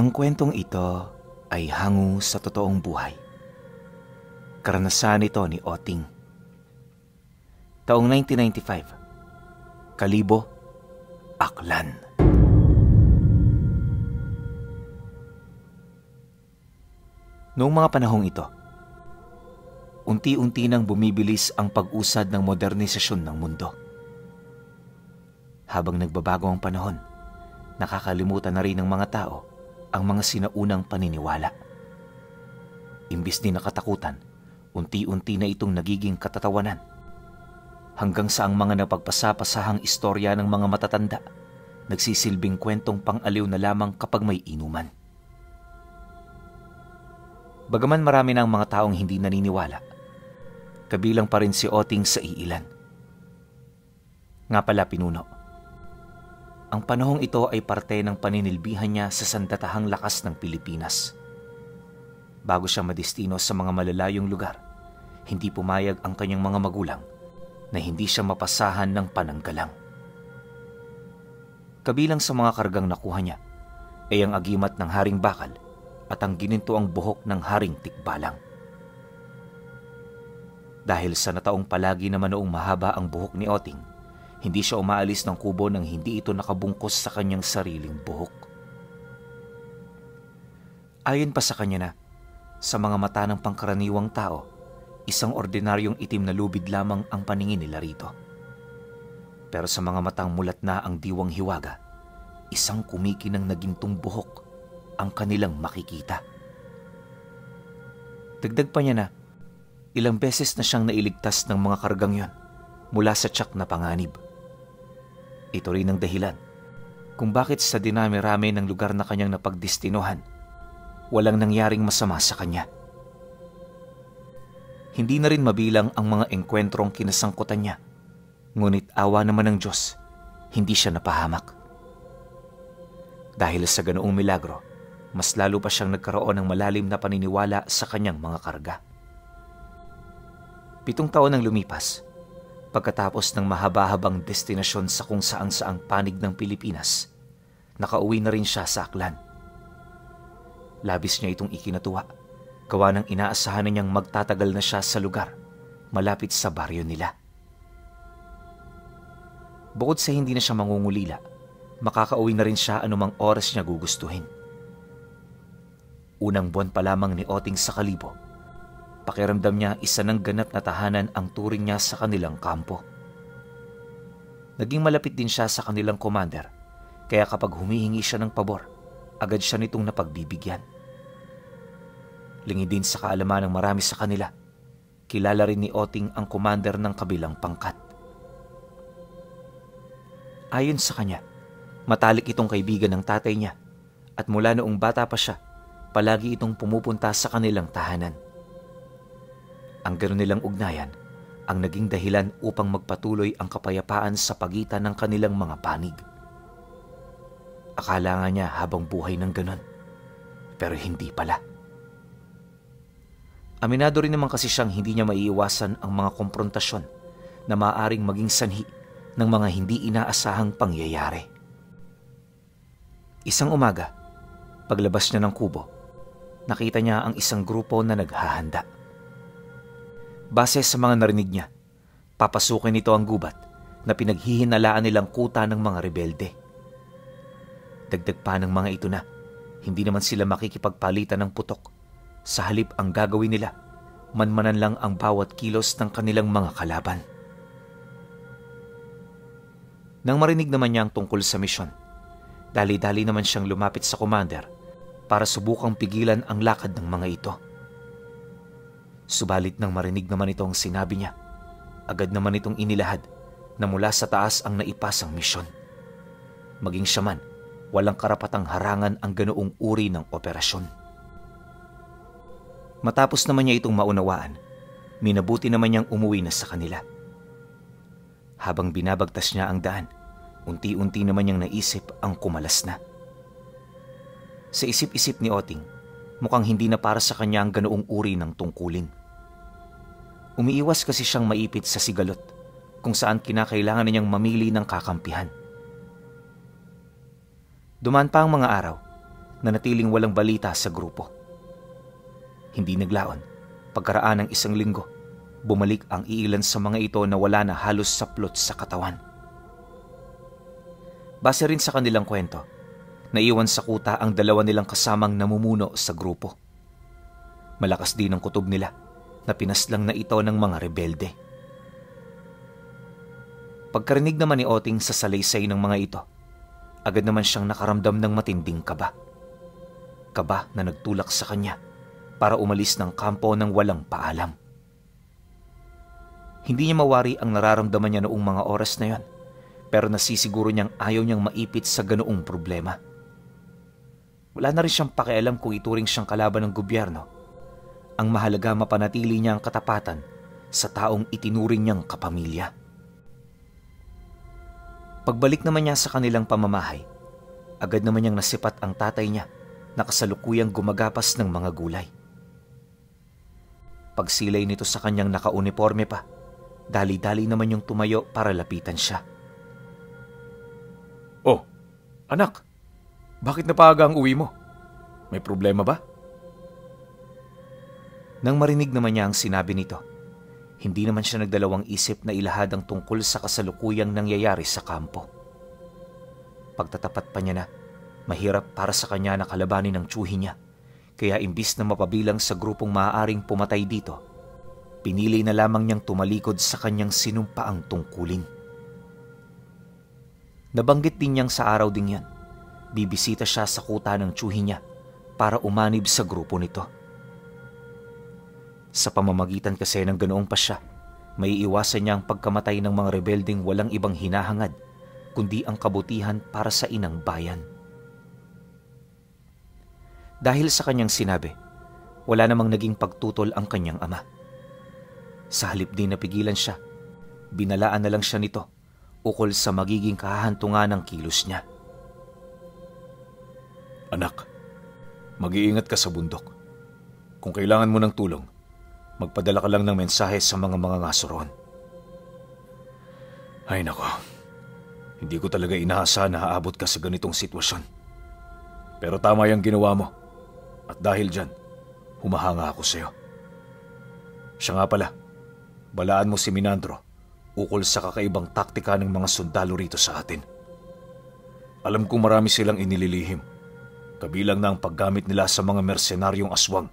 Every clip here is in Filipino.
Ang kwentong ito ay hango sa totoong buhay. Karanasan ito ni Oting. Taong 1995, Kalibo, Aklan. Noong mga panahong ito, unti-unti nang bumibilis ang pag-usad ng modernisasyon ng mundo. Habang nagbabago ang panahon, nakakalimutan na rin ng mga tao ang mga sinaunang paniniwala. Imbis din na katakutan, unti-unti na itong nagiging katatawanan. Hanggang sa ang mga napagpasapasahang istorya ng mga matatanda, nagsisilbing kwentong pang-aliw na lamang kapag may inuman. Bagaman marami na ang mga taong hindi naniniwala, kabilang pa rin si Oting sa iilan. Nga pala, Pinuno, ang panahong ito ay parte ng paninilbihan niya sa sandatahang lakas ng Pilipinas. Bago siya madestino sa mga malalayong lugar, hindi pumayag ang kanyang mga magulang na hindi siya mapasahan ng pananggalang. Kabilang sa mga kargang nakuha niya ay ang agimat ng Haring Bakal at ang ginintuang buhok ng Haring Tikbalang. Dahil sa nataong palagi naman noong mahaba ang buhok ni Oting, hindi siya umaalis ng kubo nang hindi ito nakabungkos sa kanyang sariling buhok. Ayon pa sa kanya na, sa mga mata ng pangkaraniwang tao, isang ordinaryong itim na lubid lamang ang paningin nila rito. Pero sa mga matang mulat na ang diwang hiwaga, isang kumikinang nagintong buhok ang kanilang makikita. Dagdag pa niya na, ilang beses na siyang nailigtas ng mga kargang yon mula sa tiyak na panganib. Ito rin ang dahilan kung bakit sa dinami-rami ng lugar na kanyang napagdestinohan, walang nangyaring masama sa kanya. Hindi na rin mabilang ang mga engkwentrong kinasangkutan niya, ngunit awa naman ng Diyos, hindi siya napahamak. Dahil sa ganoong milagro, mas lalo pa siyang nagkaroon ng malalim na paniniwala sa kanyang mga karga. 7 taon nang lumipas, pagkatapos ng mahaba-habang destinasyon sa kung saang-saang panig ng Pilipinas, nakauwi na rin siya sa Aklan. Labis niya itong ikinatuwa, gawa ng inaasahan na niyang magtatagal na siya sa lugar, malapit sa baryo nila. Bukod sa hindi na siya mangungulila, makakauwi na rin siya anumang oras niya gugustuhin. Unang buwan pa lamang ni Oting sa Kalibo, pakiramdam niya isa ng ganap na tahanan ang turing niya sa kanilang kampo. Naging malapit din siya sa kanilang commander, kaya kapag humihingi siya ng pabor, agad siya nitong napagbibigyan. Lingi din sa kaalaman ng marami sa kanila, kilala rin ni Oting ang commander ng kabilang pangkat. Ayon sa kanya, matalik itong kaibigan ng tatay niya at mula noong bata pa siya, palagi itong pumupunta sa kanilang tahanan. Ang gano'n nilang ugnayan ang naging dahilan upang magpatuloy ang kapayapaan sa pagitan ng kanilang mga panig. Akala nga niya habang buhay ng gano'n, pero hindi pala. Aminado rin naman kasi siyang hindi niya maiiwasan ang mga komprontasyon na maaaring maging sanhi ng mga hindi inaasahang pangyayari. Isang umaga, paglabas niya ng kubo, nakita niya ang isang grupo na naghahanda. Base sa mga narinig niya, papasukin nito ang gubat na pinaghihinalaan nilang kuta ng mga rebelde. Dagdag pa ng mga ito na, hindi naman sila makikipagpalitan ng putok. Sa halip ang gagawin nila, manmanan lang ang bawat kilos ng kanilang mga kalaban. Nang marinig naman niya ang tungkol sa misyon, dali-dali naman siyang lumapit sa commander para subukang pigilan ang lakad ng mga ito. Subalit nang marinig naman ito ang sinabi niya, agad naman itong inilahad na mula sa taas ang naipasang misyon. Maging siya man, walang karapatang harangan ang ganoong uri ng operasyon. Matapos naman niya itong maunawaan, minabuti naman niyang umuwi na sa kanila. Habang binabagtas niya ang daan, unti-unti naman niyang naisip ang kumalas na. Sa isip-isip ni Oting, mukhang hindi na para sa kanya ang ganoong uri ng tungkulin. Umiiwas kasi siyang maipit sa sigalot kung saan kinakailangan na niyang mamili ng kakampihan. Dumaan pa ang mga araw, nanatiling walang balita sa grupo. Hindi naglaon, pagkaraan ng 1 linggo, bumalik ang iilan sa mga ito na wala na halos saplot sa katawan. Base rin sa kanilang kwento, naiwan sa kuta ang 2 nilang kasamang namumuno sa grupo. Malakas din ang kutob nila na pinaslang na ito ng mga rebelde. Pagkarinig naman ni Oting sa salaysay ng mga ito, agad naman siyang nakaramdam ng matinding kaba. Kaba na nagtulak sa kanya para umalis ng kampo ng walang paalam. Hindi niya mawari ang nararamdaman niya noong mga oras na yon, pero nasisiguro niyang ayaw niyang maipit sa ganoong problema. Wala na rin siyang pakialam kung ituring siyang kalaban ng gobyerno. Ang mahalaga mapanatili niya ang katapatan sa taong itinuring niyang kapamilya. Pagbalik naman niya sa kanilang pamamahay, agad naman niyang nasipat ang tatay niya na kasalukuyang gumagapas ng mga gulay. Pagsilay nito sa kanyang nakauniforme pa, dali-dali naman yung tumayo para lapitan siya. Oh, anak, bakit napaaga ang uwi mo? May problema ba? Nang marinig naman niya ang sinabi nito, hindi naman siya nagdalawang isip na ilahad ang tungkol sa kasalukuyang nangyayari sa kampo. Pagtatapat pa niya na, mahirap para sa kanya na kalabanin ang tiyuhin niya, kaya imbis na mapabilang sa grupong maaaring pumatay dito, pinili na lamang niyang tumalikod sa kanyang sinumpaang tungkulin. Nabanggit din niyang sa araw ding yan, bibisita siya sa kuta ng tiyuhin niya para umanib sa grupo nito. Sa pamamagitan kasi ng ganoong pasya, may iwasan niya ang pagkamatay ng mga rebeldeng walang ibang hinahangad, kundi ang kabutihan para sa inang bayan. Dahil sa kanyang sinabi, wala namang naging pagtutol ang kanyang ama. Sa halip din napigilan siya, binalaan na lang siya nito ukol sa magiging kahahantungan ng kilos niya. Anak, mag-iingat ka sa bundok. Kung kailangan mo ng tulong, magpadala ka lang ng mensahe sa mga ngaso roon. Ay nako, hindi ko talaga inaasahan na aabot ka sa ganitong sitwasyon. Pero tama yung ginawa mo. At dahil dyan, humahanga ako sa'yo. Siya nga pala, balaan mo si Minandro ukol sa kakaibang taktika ng mga sundalo rito sa atin. Alam kong marami silang inililihim, kabilang na ang paggamit nila sa mga mersenaryong aswang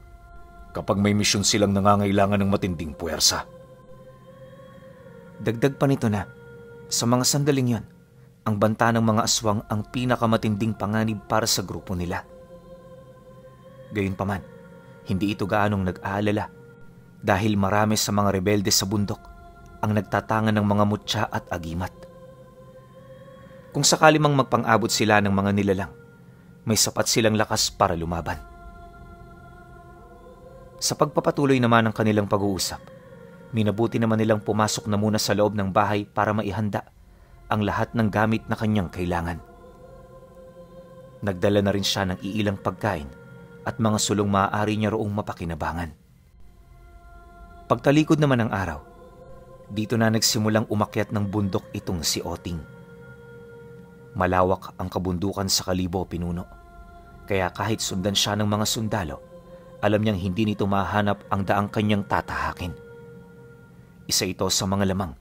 kapag may misyon silang nangangailangan ng matinding puwersa. Dagdag pa nito na, sa mga sandaling yon, ang banta ng mga aswang ang pinakamatinding panganib para sa grupo nila. Gayunpaman, hindi ito gaanong nag-aalala dahil marami sa mga rebelde sa bundok ang nagtatangan ng mga mutya at agimat. Kung sakali mang magpang-abot sila ng mga nilalang, may sapat silang lakas para lumaban. Sa pagpapatuloy naman ng kanilang pag-uusap, minabuti naman nilang pumasok na muna sa loob ng bahay para maihanda ang lahat ng gamit na kanyang kailangan. Nagdala na rin siya ng iilang pagkain at mga sulong maaari niya roong mapakinabangan. Pagtalikod naman ng araw, dito na nagsimulang umakyat ng bundok itong si Oting. Malawak ang kabundukan sa kalibo pinuno, kaya kahit sundan siya ng mga sundalo, alam niyang hindi nito mahanap ang daang kanyang tatahakin. Isa ito sa mga lamang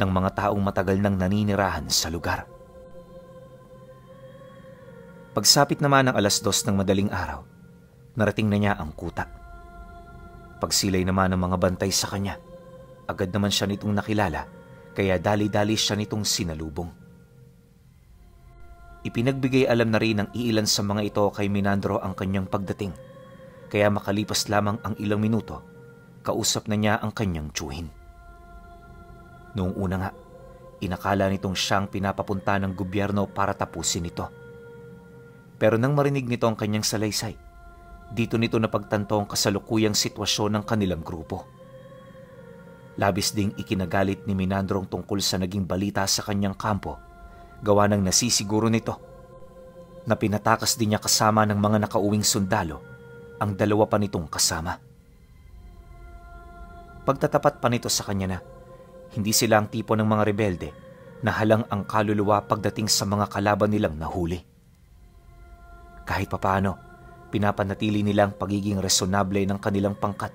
ng mga taong matagal nang naninirahan sa lugar. Pagsapit naman ng 2:00 ng madaling araw, narating na niya ang kuta. Pagsilay naman ng mga bantay sa kanya, agad naman siya nitong nakilala, kaya dali-dali siya nitong sinalubong. Ipinagbigay alam na rin ng iilan sa mga ito kay Minandro ang kanyang pagdating, kaya makalipas lamang ang ilang minuto, kausap na niya ang kanyang tiyuhin. Noong una nga, inakala nitong siyang pinapapunta ng gobyerno para tapusin ito. Pero nang marinig nito ang kanyang salaysay, dito nito napagtanto ang kasalukuyang sitwasyon ng kanilang grupo. Labis ding ikinagalit ni Minandrong tungkol sa naging balita sa kanyang kampo, gawa ng nasisiguro nito na pinatakas din niya kasama ng mga nakauwing sundalo ang 2 pa nitong kasama. Pagtatapat pa nito sa kanya na hindi sila ang tipo ng mga rebelde na halang ang kaluluwa pagdating sa mga kalaban nilang nahuli. Kahit papaano, Pinapanatili nilang pagiging resonable ng kanilang pangkat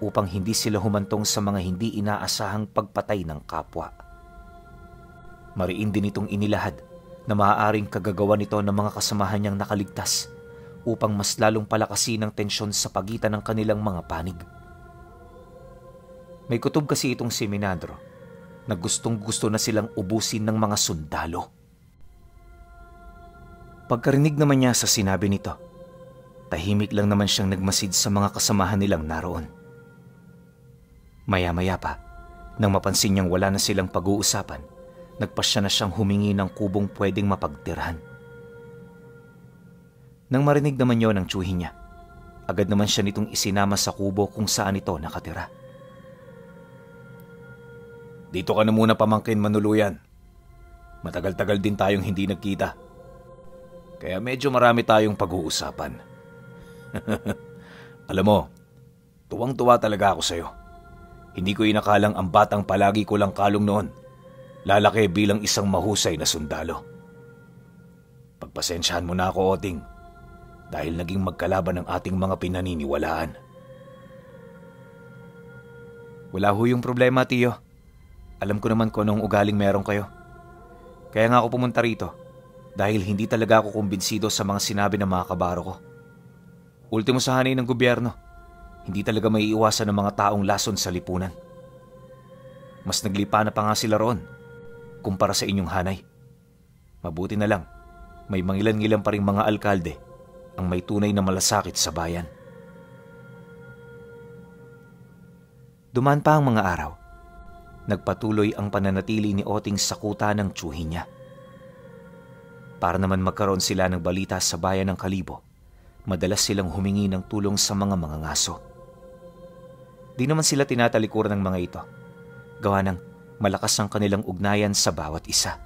upang hindi sila humantong sa mga hindi inaasahang pagpatay ng kapwa. Mariin din itong inilahad na maaaring kagagawa nito ng mga kasamahan niyang nakaligtas upang mas lalong palakasin ang tensyon sa pagitan ng kanilang mga panig. May kutob kasi itong si Menandro na gustong-gusto na silang ubusin ng mga sundalo. Pagkarinig naman niya sa sinabi nito, tahimik lang naman siyang nagmasid sa mga kasamahan nilang naroon. Maya-maya pa, nang mapansin niyang wala na silang pag-uusapan, nagpasya na siyang humingi ng kubong pwedeng mapagtirahan. Nang marinig naman yon ng tiyuhin niya, agad naman siya nitong isinama sa kubo kung saan ito nakatira. Dito ka na muna, pamangkin Manuluyan. Matagal-tagal din tayong hindi nagkita. Kaya medyo marami tayong pag-uusapan. Alam mo, tuwang-tuwa talaga ako sa'yo. Hindi ko inakalang ang batang palagi ko lang kalong noon lalaki bilang isang mahusay na sundalo. Pagpasensyahan mo na ako, Oting, dahil naging magkalaban ang ating mga pinaniniwalaan. Wala ho yung problema, tiyo. Alam ko naman kung anong ugaling meron kayo. Kaya nga ako pumunta rito dahil hindi talaga ako kumbinsido sa mga sinabi ng mga kabaro ko. Ultimo sa hanay ng gobyerno, hindi talaga may iwasan ng mga taong lason sa lipunan. Mas naglipa na pa nga sila roon kumpara sa inyong hanay. Mabuti na lang, may mangilan-ngilan pa ring mga alkalde ang may tunay na malasakit sa bayan. Dumaan pa ang mga araw. Nagpatuloy ang pananatili ni Oting sa kuta ng tiyuhin niya. Para naman magkaroon sila ng balita sa bayan ng Kalibo, madalas silang humingi ng tulong sa mga mangangaso. Di naman sila tinatalikuran ng mga ito, gawa ng malakas ang kanilang ugnayan sa bawat isa.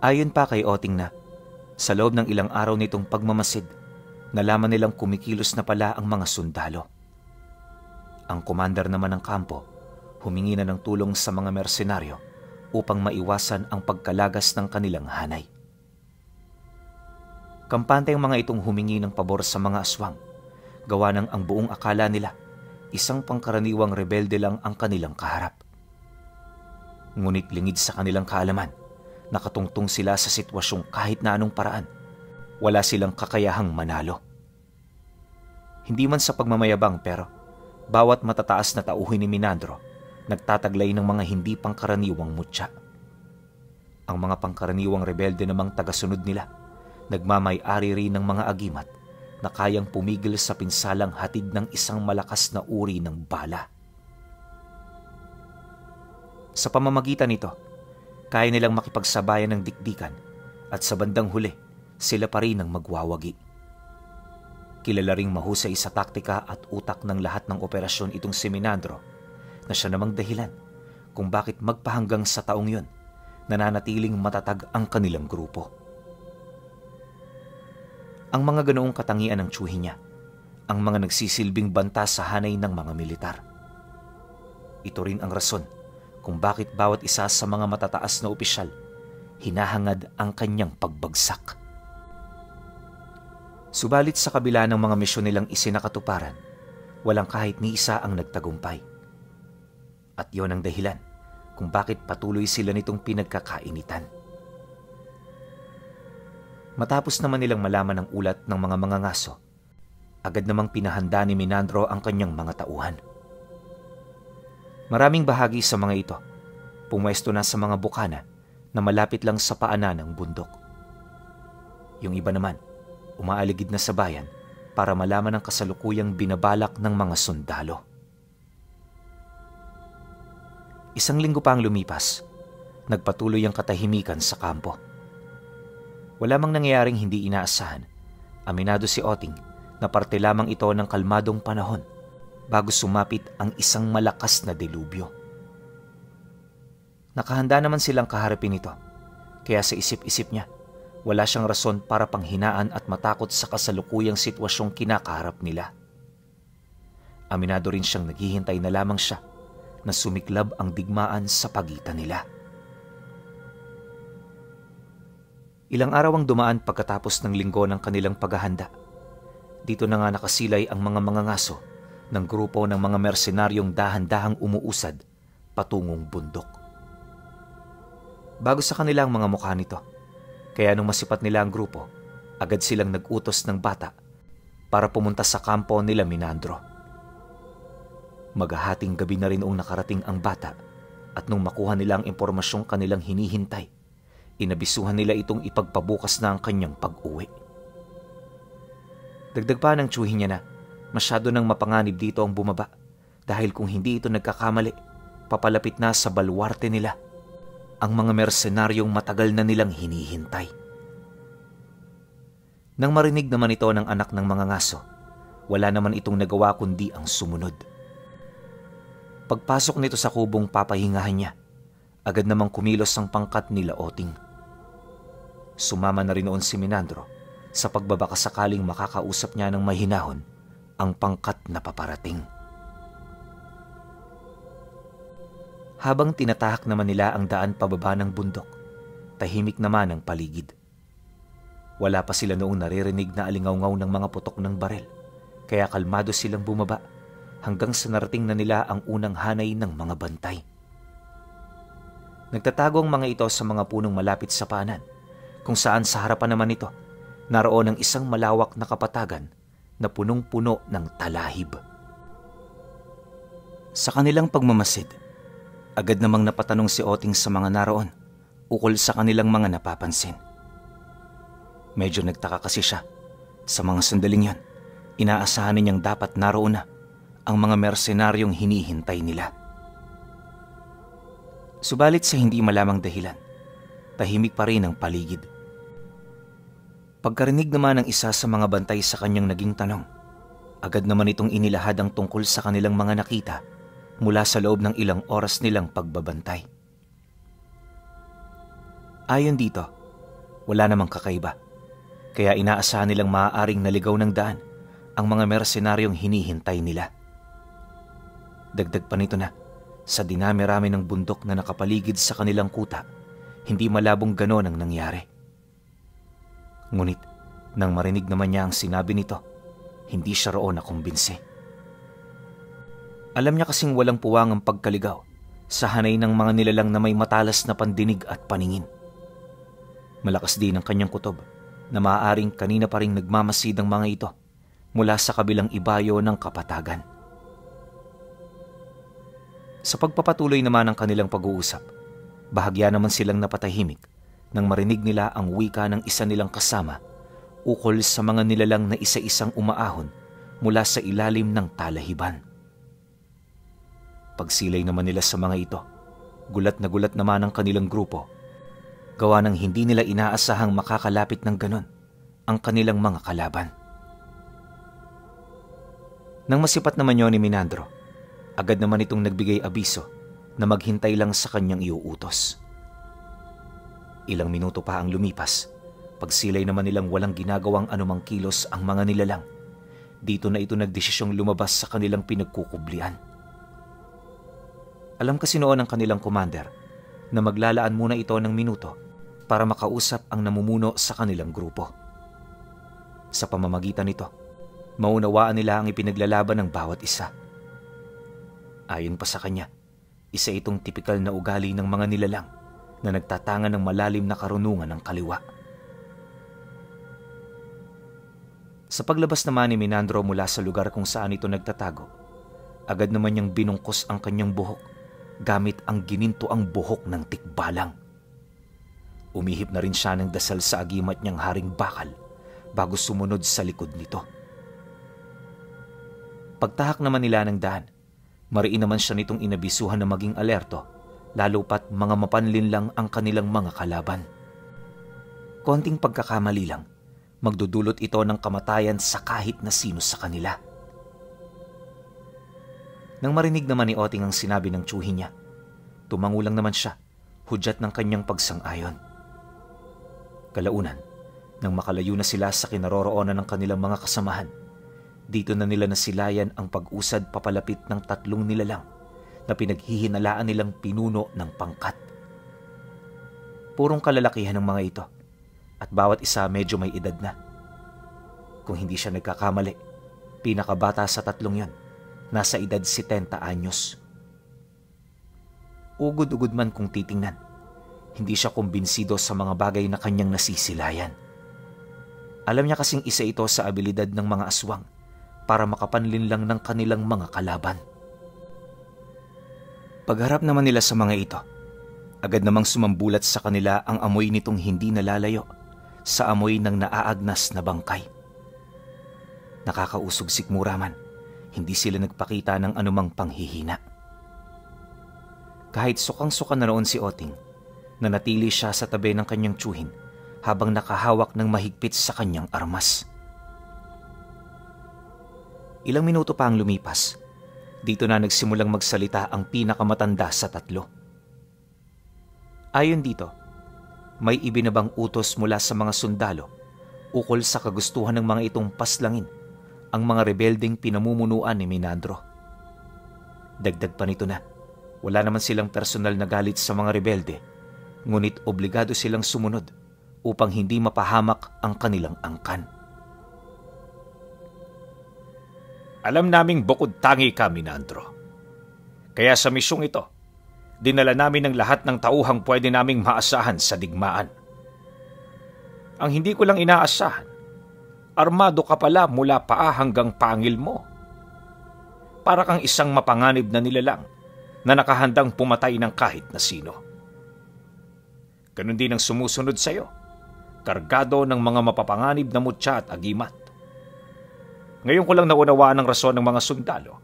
Ayon pa kay Oting na, sa loob ng ilang araw nitong pagmamasid, nalaman nilang kumikilos na pala ang mga sundalo. Ang komandar naman ng kampo, humingi na ng tulong sa mga mersenaryo upang maiwasan ang pagkalagas ng kanilang hanay. Kampante ang mga itong humingi ng pabor sa mga aswang, gawa ng ang buong akala nila isang pangkaraniwang rebelde lang ang kanilang kaharap. Ngunit lingid sa kanilang kaalaman, nakatungtong sila sa sitwasyong kahit na anong paraan, wala silang kakayahang manalo. Hindi man sa pagmamayabang pero bawat matataas na tauhin ni Menandro nagtataglay ng mga hindi pangkaraniwang mutya. Ang mga pangkaraniwang rebelde namang tagasunod nila, nagmamay-ari rin ng mga agimat na kayang pumigil sa pinsalang hatid ng isang malakas na uri ng bala. Sa pamamagitan nito, kaya nilang makipagsabayan ng dikdikan at sa bandang huli, sila pa rin ang magwawagi. Kilala ring mahusay sa taktika at utak ng lahat ng operasyon itong si Menandro, na siya namang dahilan kung bakit magpahanggang sa taong yon nananatiling matatag ang kanilang grupo. Ang mga ganoong katangian ng tiyuhin niya, ang mga nagsisilbing banta sa hanay ng mga militar. Ito rin ang rason kung bakit bawat isa sa mga matataas na opisyal hinahangad ang kanyang pagbagsak. Subalit sa kabila ng mga misyon nilang isinakatuparan, walang kahit ni isa ang nagtagumpay. At yon ang dahilan kung bakit patuloy sila nitong pinagkakainitan. Matapos naman nilang malaman ang ulat ng mga mangangaso, agad namang pinahanda ni Menandro ang kanyang mga tauhan. Maraming bahagi sa mga ito, pumwesto na sa mga bukana na malapit lang sa paanan ng bundok. Yung iba naman, umaaligid na sa bayan para malaman ang kasalukuyang binabalak ng mga sundalo. Isang linggo pa ang lumipas, nagpatuloy ang katahimikan sa kampo. Wala mang nangyayaring hindi inaasahan, aminado si Oting na parte lamang ito ng kalmadong panahon bago sumapit ang isang malakas na delubyo. Nakahanda naman silang kaharapin ito, kaya sa isip-isip niya, wala siyang rason para panghinaan at matakot sa kasalukuyang sitwasyong kinakaharap nila. Aminado rin siyang naghihintay na lamang siya na sumiklab ang digmaan sa pagitan nila. Ilang araw ang dumaan pagkatapos ng linggo ng kanilang paghahanda. Dito na nga nakasilay ang mga mangangaso ng grupo ng mga mersenaryong dahan-dahang umuusad patungong bundok. Bago sa kanilang mga mukha nito, kaya nung masipat nila ang grupo, agad silang nag-utos ng bata para pumunta sa kampo nila Minandro. Maghahating gabi na rin noong nakarating ang bata at nung makuha nila ang impormasyong kanilang hinihintay, inabisuhan nila itong ipagpabukas na ang kanyang pag-uwi. Dagdag pa ng tsuhin niya na masyado nang mapanganib dito ang bumaba dahil kung hindi ito nagkakamali, papalapit na sa balwarte nila ang mga mersenaryong matagal na nilang hinihintay. Nang marinig naman ito ng anak ng mga ngaso, wala naman itong nagawa kundi ang sumunod. Pagpasok nito sa kubong papahingahan niya, agad namang kumilos ang pangkat nila Oting. Sumama na rin noon si Minandro sa pagbabaka sakaling makakausap niya ng mahinahon ang pangkat na paparating. Habang tinatahak naman nila ang daan pababa ng bundok, tahimik naman ang paligid. Wala pa sila noong naririnig na alingawngaw ng mga putok ng barel, kaya kalmado silang bumaba hanggang sa narating na nila ang unang hanay ng mga bantay. Nagtatago ang mga ito sa mga punong malapit sa paanan, kung saan sa harapan naman ito, naroon ang isang malawak na kapatagan na punong-puno ng talahib. Sa kanilang pagmamasid, agad namang napatanong si Oting sa mga naroon ukol sa kanilang mga napapansin. Medyo nagtaka kasi siya. Sa mga sandaling yon, inaasahan niyang dapat naroon na ang mga mersenaryong hinihintay nila. Subalit sa hindi malamang dahilan, tahimik pa rin ang paligid. Pagkarinig naman ng isa sa mga bantay sa kanyang naging tanong, agad naman itong inilahad ang tungkol sa kanilang mga nakita mula sa loob ng ilang oras nilang pagbabantay. Ayon dito, wala namang kakaiba, kaya inaasahan nilang maaaring naligaw ng daan ang mga mersenaryong hinihintay nila. Dagdag pa nito na, sa dinami-rami ng bundok na nakapaligid sa kanilang kuta, hindi malabong ganon ang nangyari. Ngunit, nang marinig naman niya ang sinabi nito, hindi siya roon nakumbinsi. Alam niya kasing walang puwang ang pagkaligaw sa hanay ng mga nilalang na may matalas na pandinig at paningin. Malakas din ang kanyang kutob na maaaring kanina pa rin nagmamasid ang mga ito mula sa kabilang ibayo ng kapatagan. Sa pagpapatuloy naman ng kanilang pag-uusap, bahagya naman silang napatahimik nang marinig nila ang wika ng isa nilang kasama ukol sa mga nilalang na isa-isang umaahon mula sa ilalim ng talahiban. Pagsilay naman nila sa mga ito, gulat na gulat naman ang kanilang grupo, gawa ng hindi nila inaasahang makakalapit ng ganon ang kanilang mga kalaban. Nang masipat naman yon ni Minandro, agad naman itong nagbigay abiso na maghintay lang sa kanyang iuutos. Ilang minuto pa ang lumipas, pagsilay naman nilang walang ginagawang anumang kilos ang mga nilalang. Dito na ito nagdesisyong lumabas sa kanilang pinagkukublian. Alam kasi noon ng kanilang commander na maglalaan muna ito ng minuto para makausap ang namumuno sa kanilang grupo. Sa pamamagitan nito, maunawaan nila ang ipinaglalaban ng bawat isa. Ayon pa sa kanya, isa itong tipikal na ugali ng mga nilalang na nagtatangan ng malalim na karunungan ng kaliwa. Sa paglabas naman ni Minandro mula sa lugar kung saan ito nagtatago, agad naman niyang binungkos ang kanyang buhok gamit ang ginintoang buhok ng tikbalang. Umihip na rin siya ng dasal sa agimat niyang haring bakal bago sumunod sa likod nito. Pagtahak naman nila ng daan, mariin naman siya nitong inabisuhan na maging alerto, lalo pat mga mapanlin lang ang kanilang mga kalaban. Konting pagkakamali lang, magdudulot ito ng kamatayan sa kahit na sino sa kanila. Nang marinig naman ni Oting ang sinabi ng tsuhin niya, tumango lang naman siya, hudyat ng kanyang pagsang-ayon. Kalaunan, nang makalayo na sila sa kinaroroonan ng kanilang mga kasamahan, dito na nila nasilayan ang pag-usad papalapit ng tatlong nilalang na pinaghihinalaan nilang pinuno ng pangkat. Purong kalalakihan ng mga ito, at bawat isa medyo may edad na. Kung hindi siya nagkakamali, pinakabata sa tatlong yon, nasa edad 70 anyos. Ugod-ugod man kung titingnan, hindi siya kumbinsido sa mga bagay na kanyang nasisilayan. Alam niya kasing isa ito sa abilidad ng mga aswang para makapanlin lang ng kanilang mga kalaban. Pagharap naman nila sa mga ito, agad namang sumambulat sa kanila ang amoy nitong hindi nalalayo sa amoy ng naaagnas na bangkay. Nakakausog sikmura man, hindi sila nagpakita ng anumang panghihina. Kahit sukang-suka na noon si Oting, nanatili siya sa tabi ng kanyang tiyuhin habang nakahawak ng mahigpit sa kanyang armas. Ilang minuto pa ang lumipas, dito na nagsimulang magsalita ang pinakamatanda sa tatlo. Ayon dito, may ibinabang utos mula sa mga sundalo ukol sa kagustuhan ng mga itong paslangin ang mga rebeldeng pinamumunuan ni Menandro. Dagdag pa nito na, wala naman silang personal na galit sa mga rebelde, ngunit obligado silang sumunod upang hindi mapahamak ang kanilang angkan. Alam naming bukod tangi ka, Menandro. Kaya sa misyong ito, dinala namin ang lahat ng tauhang pwede naming maasahan sa digmaan. Ang hindi ko lang inaasahan, armado ka pala mula paa hanggang pangil mo. Para kang isang mapanganib na nilalang na nakahandang pumatay ng kahit na sino. Ganun din ang sumusunod sa'yo, kargado ng mga mapapanganib na mutya at agimat. Ngayon ko lang naunawaan ang rason ng mga sundalo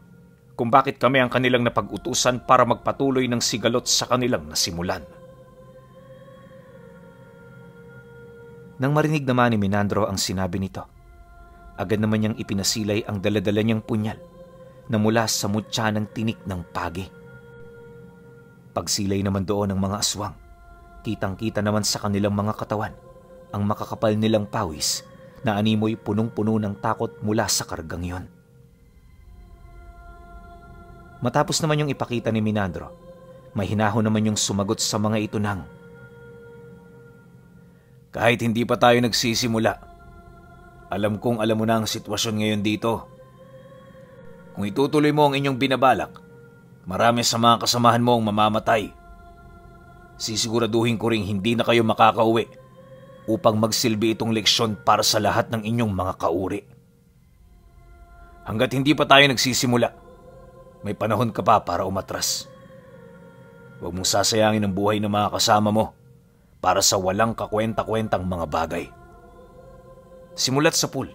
kung bakit kami ang kanilang napag-utusan para magpatuloy ng sigalot sa kanilang nasimulan. Nang marinig naman ni Menandro ang sinabi nito, agad naman niyang ipinasilay ang daladala niyang punyal na mula sa mutya ng tinik ng pagi. Pagsilay naman doon ng mga aswang, kitang-kita naman sa kanilang mga katawan ang makakapal nilang pawis na animoy punong-puno ng takot mula sa kargang yon. Matapos naman yung ipakita ni Menandro, may hinahon naman yung sumagot sa mga ito ng, kahit hindi pa tayo nagsisimula, alam kong alam mo na ang sitwasyon ngayon dito. Kung itutuloy mo ang inyong binabalak, marami sa mga kasamahan mo ang mamamatay. Sisiguraduhin ko ring hindi na kayo makakauwi upang magsilbi itong leksyon para sa lahat ng inyong mga kauri. Hanggat hindi pa tayo nagsisimula, may panahon ka pa para umatras. Huwag mong sasayangin ang buhay ng mga kasama mo para sa walang kakwenta-kwentang mga bagay. Simulat sa pool,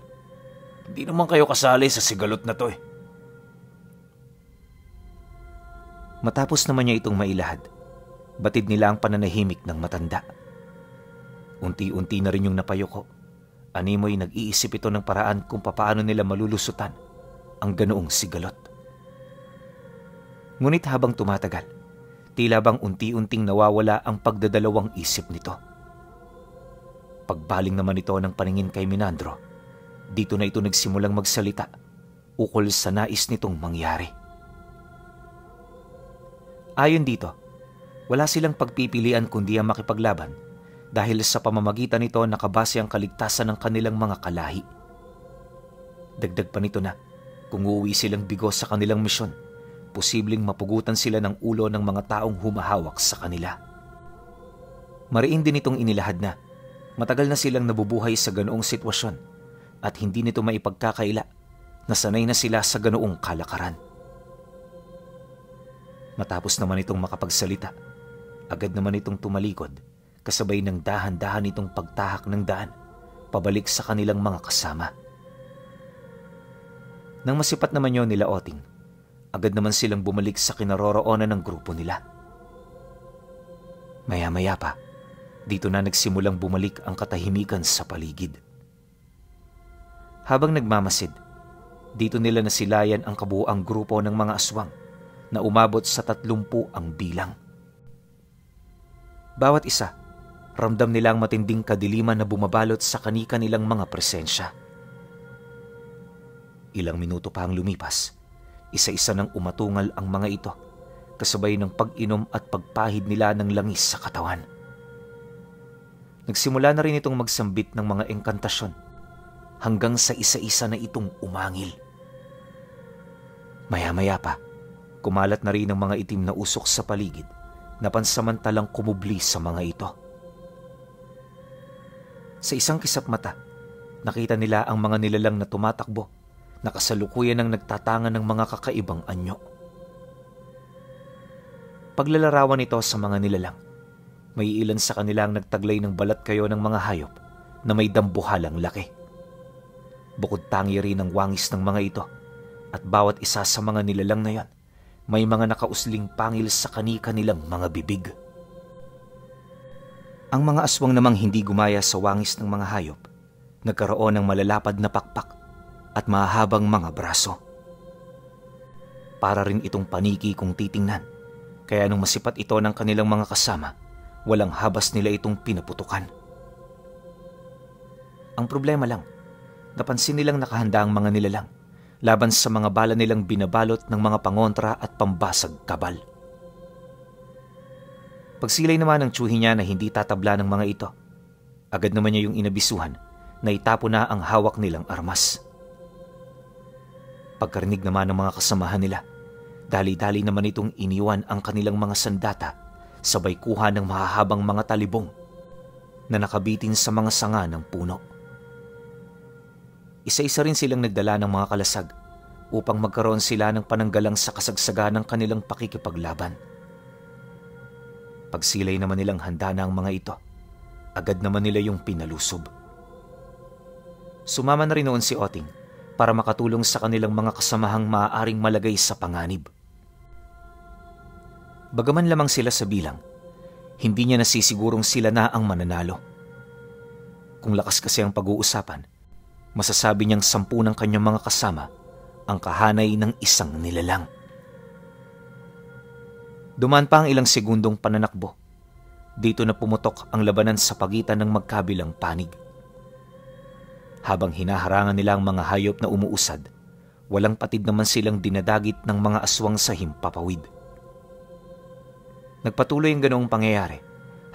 hindi naman kayo kasali sa sigalot na to eh. Matapos naman niya itong mailahad, batid nila ang pananahimik ng matanda. Unti-unti na rin yung napayuko. Animoy nag-iisip ito ng paraan kung papaano nila malulusutan ang ganoong sigalot. Ngunit habang tumatagal, tila bang unti-unting nawawala ang pagdadalawang isip nito. Pagbaling naman ito ng paningin kay Menandro, dito na ito nagsimulang magsalita ukol sa nais nitong mangyari. Ayon dito, wala silang pagpipilian kundi ang makipaglaban dahil sa pamamagitan nito nakabase ang kaligtasan ng kanilang mga kalahi. Dagdag pa nito na, kung uuwi silang bigo sa kanilang misyon, posibleng mapugutan sila ng ulo ng mga taong humahawak sa kanila. Mariin din itong inilahad na, matagal na silang nabubuhay sa ganoong sitwasyon at hindi nito maipagkakaila na sanay na sila sa ganoong kalakaran. Matapos naman itong makapagsalita, agad naman itong tumalikod kasabay ng dahan-dahan itong pagtahak ng daan pabalik sa kanilang mga kasama. Nang masipat naman yun nila Oting, agad naman silang bumalik sa kinaroroonan ng grupo nila. Maya-maya pa, dito na nagsimulang bumalik ang katahimikan sa paligid. Habang nagmamasid, dito nila nasilayan ang kabuuang grupo ng mga aswang na umabot sa 30 ang bilang. Bawat isa, ramdam nila ang matinding kadiliman na bumabalot sa kanika nilang mga presensya. Ilang minuto pa ang lumipas, isa-isa nang umatungal ang mga ito, kasabay ng pag-inom at pagpahid nila ng langis sa katawan. Nagsimula na rin itong magsambit ng mga engkantasyon hanggang sa isa-isa na itong umangil. Maya-maya pa, kumalat na rin ang mga itim na usok sa paligid na pansamantalang kumubli sa mga ito. Sa isang kisap mata, nakita nila ang mga nilalang na tumatakbo na kasalukuyan ng nagtatangan ng mga kakaibang anyo. Paglalarawan ito sa mga nilalang, may ilan sa kanila ang nagtaglay ng balat kayo ng mga hayop na may dambuhalang laki. Bukod tangi rin ang wangis ng mga ito at bawat isa sa mga nilalang na yan may mga nakausling pangil sa kani-kanilang mga bibig. Ang mga aswang namang hindi gumaya sa wangis ng mga hayop, nagkaroon ng malalapad na pakpak at mahabang mga braso. Para rin itong paniki kung titingnan, kaya nung masipat ito ng kanilang mga kasama, walang habas nila itong pinaputukan. Ang problema lang, napansin nilang nakahanda ang mga nilalang laban sa mga bala nilang binabalot ng mga pangontra at pambasag kabal. Pagsilay naman ng tsuhi niya na hindi tatabla ng mga ito, agad naman niya yung inabisuhan na itapo na ang hawak nilang armas. Pagkarinig naman ng mga kasamahan nila, dali-dali naman itong iniwan ang kanilang mga sandata sabay kuha ng mahahabang mga talibong na nakabitin sa mga sanga ng puno. Isa-isa rin silang nagdala ng mga kalasag upang magkaroon sila ng pananggalang sa kasagsagan ng kanilang pakikipaglaban. Pagsilay naman nilang handa na ang mga ito, agad naman nila yung pinalusob. Sumama na rin noon si Oting para makatulong sa kanilang mga kasamahang maaaring malagay sa panganib. Bagaman lamang sila sa bilang, hindi niya nasisigurong sila na ang mananalo. Kung lakas kasi ang pag-uusapan, masasabi niyang 10 ng kanyang mga kasama ang kahanay ng isang nilalang. Dumaan pa ang ilang segundong pananakbo. Dito na pumutok ang labanan sa pagitan ng magkabilang panig. Habang hinaharangan nila ang mga hayop na umuusad, walang patid naman silang dinadagit ng mga aswang sa himpapawid. Nagpatuloy ang ganoong pangyayari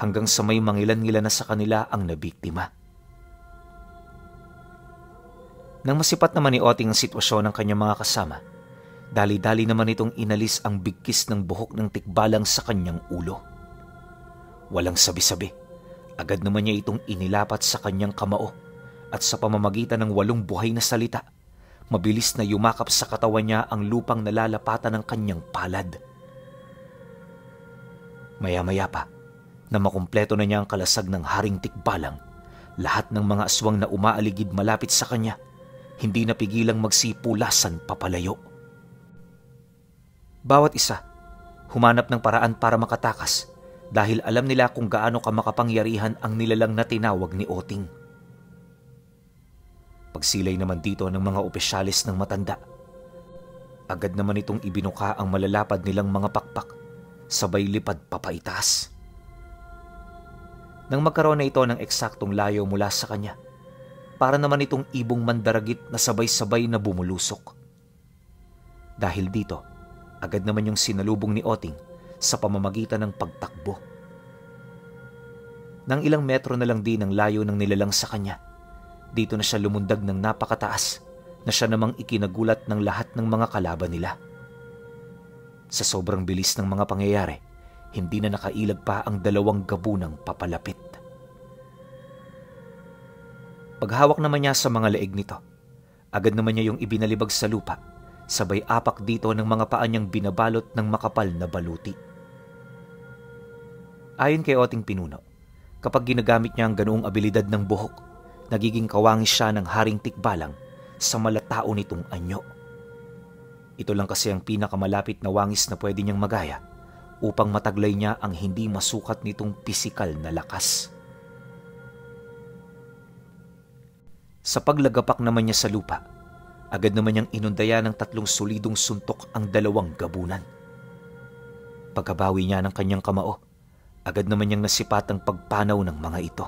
hanggang sa may mangilan-ngilan na sa kanila ang nabiktima. Nang masipat naman ni Oting ang sitwasyon ng kanyang mga kasama, dali-dali naman itong inalis ang bigkis ng buhok ng tikbalang sa kanyang ulo. Walang sabi-sabi, agad naman niya itong inilapat sa kanyang kamao at sa pamamagitan ng 8 buhay na salita, mabilis na yumakap sa katawan niya ang lupang nalalapatan ng kanyang palad. Maya-maya pa, na makumpleto na niya ang kalasag ng haring tikbalang, lahat ng mga aswang na umaaligid malapit sa kanya, hindi napigilang magsipulasan papalayo. Bawat isa, humanap ng paraan para makatakas dahil alam nila kung gaano kamakapangyarihan ang nilalang na tinawag ni Oting. Pagsilay naman dito ng mga opisyalis ng matanda, agad naman itong ibinuka ang malalapad nilang mga pakpak, sabay lipad papaitaas. Nang magkaroon na ito ng eksaktong layo mula sa kanya, para naman itong ibong mandaragit na sabay-sabay na bumulusok. Dahil dito, agad naman yung sinalubong ni Oting sa pamamagitan ng pagtakbo. Nang ilang metro na lang din ang layo ng nilalang sa kanya, dito na siya lumundag ng napakataas na siya namang ikinagulat ng lahat ng mga kalaban nila. Sa sobrang bilis ng mga pangyayari, hindi na nakailag pa ang 2 gabunang papalapit. Paghawak naman niya sa mga leeg nito, agad naman niya yung ibinalibag sa lupa, sabay apak dito ng mga paa niyang binabalot ng makapal na baluti. Ayon kay Oting Pinuno, kapag ginagamit niya ang ganoong abilidad ng buhok, nagiging kawangis siya ng haring tikbalang sa malatao nitong anyo. Ito lang kasi ang pinakamalapit na wangis na pwede niyang magaya upang mataglay niya ang hindi masukat nitong pisikal na lakas. Sa paglagapak naman niya sa lupa, agad naman niyang inundaya ng 3 solidong suntok ang 2 gabunan. Pagkabawi niya ng kanyang kamao, agad naman niyang nasipat ang pagpanaw ng mga ito.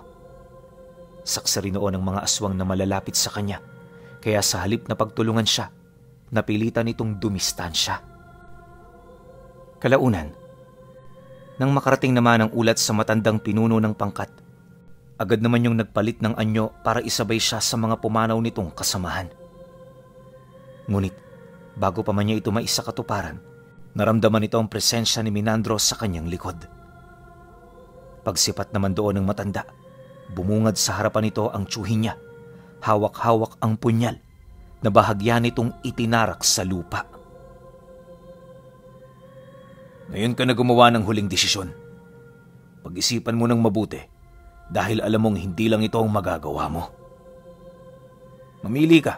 Saksa rin noon ang mga aswang na malalapit sa kanya, kaya sa halip na pagtulungan siya, napilitan itong dumistansya. Kalaunan, nang makarating naman ang ulat sa matandang pinuno ng pangkat, Agad naman yung nagpalit ng anyo para isabay siya sa mga pumanaw nitong kasamahan. Ngunit bago pa man niya ito maisakatuparan, naramdaman nito ang presensya ni Minandro sa kanyang likod. Pagsipat naman doon ng matanda, bumungad sa harapan nito ang tiyuhin niya. Hawak-hawak ang punyal na bahagya nitong itinarak sa lupa. Ngayon ka na gumawa ng huling desisyon. Pag-isipan mo ng mabuti dahil alam mong hindi lang ito ang magagawa mo. Mamili ka.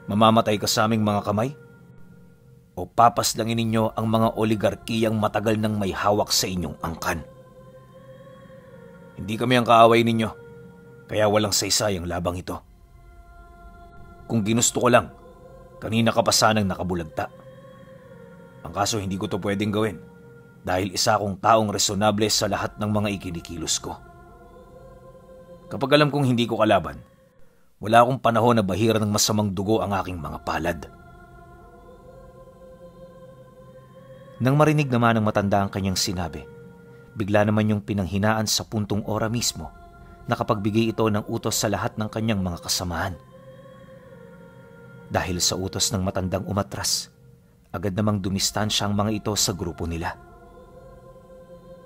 Mamamatay ka sa aming mga kamay? O papaslangin ninyo ang mga oligarkiyang matagal nang may hawak sa inyong angkan? Hindi kami ang kaaway ninyo, kaya walang saysay ang labang ito. Kung ginusto ko lang, kanina ka pa sanang nakabulagta. Ang kaso hindi ko to pwedeng gawin dahil isa akong taong resonable sa lahat ng mga ikinikilos ko. Kapag alam kong hindi ko kalaban, wala akong panahon na bahira ng masamang dugo ang aking mga palad. Nang marinig naman ng matanda ang kanyang sinabi, bigla naman yung pinanghinaan sa puntong ora mismo na kapagbigay ito ng utos sa lahat ng kanyang mga kasamahan. Dahil sa utos ng matandang umatras, agad namang dumistansya ang mga ito sa grupo nila.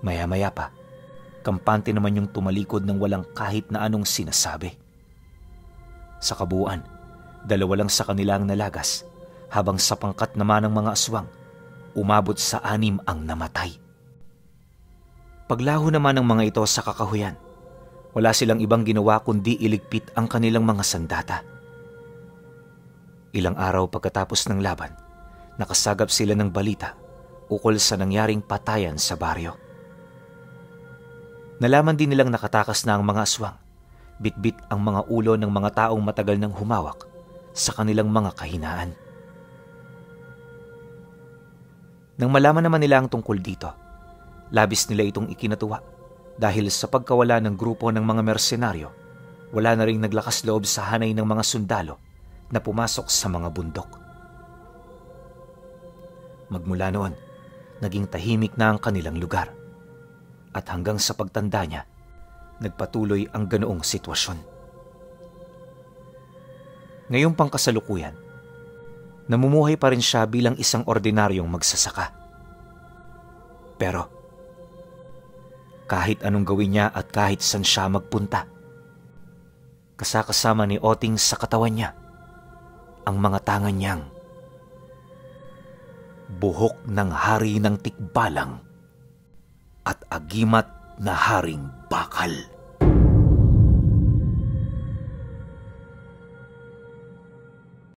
Maya-maya pa, kampante naman yung tumalikod ng walang kahit na anong sinasabi. Sa kabuuan, 2 lang sa kanila ang nalagas, habang sa pangkat naman ng mga aswang, umabot sa 6 ang namatay. Paglaho naman ng mga ito sa kakahuyan, wala silang ibang ginawa kundi iligpit ang kanilang mga sandata. Ilang araw pagkatapos ng laban, nakasagap sila ng balita ukol sa nangyaring patayan sa baryo. Nalaman din nilang nakatakas na ang mga aswang, bitbit ang mga ulo ng mga taong matagal nang humawak sa kanilang mga kahinaan. Nang malaman naman nila ang tungkol dito, labis nila itong ikinatuwa dahil sa pagkawala ng grupo ng mga mersenaryo, wala na ring naglakas loob sa hanay ng mga sundalo na pumasok sa mga bundok. Magmula noon, naging tahimik na ang kanilang lugar. At hanggang sa pagtanda niya, nagpatuloy ang ganoong sitwasyon. Ngayong pangkasalukuyan, namumuhay pa rin siya bilang isang ordinaryong magsasaka. Pero, kahit anong gawin niya at kahit saan siya magpunta, kasakasama ni Oting sa katawan niya ang mga tangan niyang buhok ng hari ng tikbalang at agimat na haring bakal.